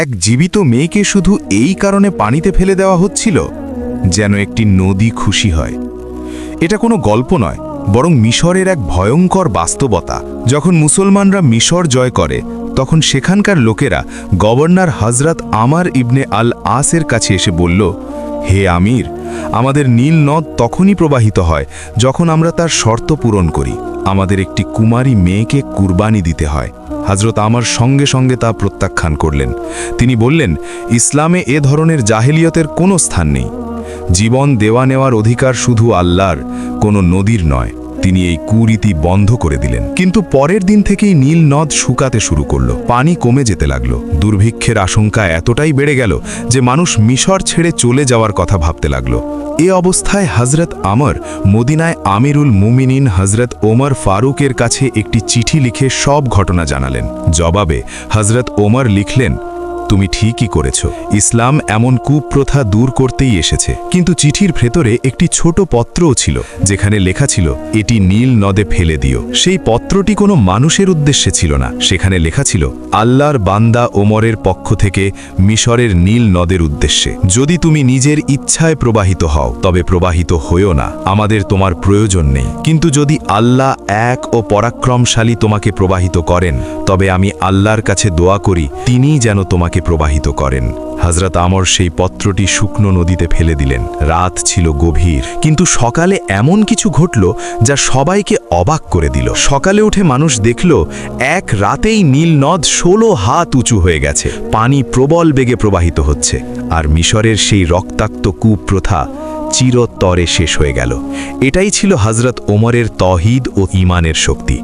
এক জীবিত মেয়েকে শুধু এই কারণে পানিতে ফেলে দেওয়া হচ্ছিল যেন একটি নদী খুশি হয়। এটা কোনো গল্প নয়, বরং মিশরের এক ভয়ঙ্কর বাস্তবতা। যখন মুসলমানরা মিশর জয় করে তখন সেখানকার লোকেরা গভর্নর হজরত আমার ইবনে আল আসের কাছে এসে বলল, হে আমির, আমাদের নীল নদ তখনই প্রবাহিত হয় যখন আমরা তার শর্ত পূরণ করি। আমাদের একটি কুমারী মেয়েকে কুরবানি দিতে হয়। হজরত আমার সঙ্গে সঙ্গে তা প্রত্যাখ্যান করলেন। তিনি বললেন, ইসলামে এ ধরনের জাহেলিয়তের কোনো স্থান নেই। জীবন দেওয়া নেওয়ার অধিকার শুধু আল্লাহর, কোনো নদীর নয়। তিনি এই কুরীতি বন্ধ করে দিলেন। কিন্তু পরের দিন থেকেই নীল নদ শুকাতে শুরু করলো, পানি কমে যেতে লাগলো। দুর্ভিক্ষের আশঙ্কা এতটাই বেড়ে গেল যে মানুষ মিশর ছেড়ে চলে যাওয়ার কথা ভাবতে লাগলো। এ অবস্থায় হজরত আমর মদিনায় আমিরুল মুমিনিন হজরত ওমর ফারুকের কাছে একটি চিঠি লিখে সব ঘটনা জানালেন। জবাবে হজরত ওমর লিখলেন, তুমি ঠিকই করেছ, ইসলাম এমন কুপ্রথা দূর করতেই এসেছে। কিন্তু চিঠির ভেতরে একটি ছোট পত্রও ছিল, যেখানে লেখা ছিল, এটি নীল নদে ফেলে দিও। সেই পত্রটি কোনো মানুষের উদ্দেশ্যে ছিল না। সেখানে লেখা ছিল, আল্লাহর বান্দা ওমরের পক্ষ থেকে মিশরের নীল নদের উদ্দেশ্যে। যদি তুমি নিজের ইচ্ছায় প্রবাহিত হও তবে প্রবাহিত হইও না, আমাদের তোমার প্রয়োজন নেই। কিন্তু যদি আল্লাহ এক ও পরাক্রমশালী তোমাকে প্রবাহিত করেন তবে আমি আল্লাহর কাছে দোয়া করি তিনিই যেন তোমাকে প্রবাহিত করেন। হজরত আমর সেই পত্রটি শুকনো নদীতে ফেলে দিলেন। রাত ছিল গভীর, কিন্তু সকালে এমন কিছু ঘটল যা সবাইকে অবাক করে দিল। সকালে উঠে মানুষ দেখল, এক রাতেই নীল নদ 16 হাত উঁচু হয়ে গেছে। পানি প্রবল বেগে প্রবাহিত হচ্ছে, আর মিশরের সেই রক্তাক্ত কুপ্রথা চিরতরে শেষ হয়ে গেল। এটাই ছিল হজরত ওমরের তহিদ ও ঈমানের শক্তি।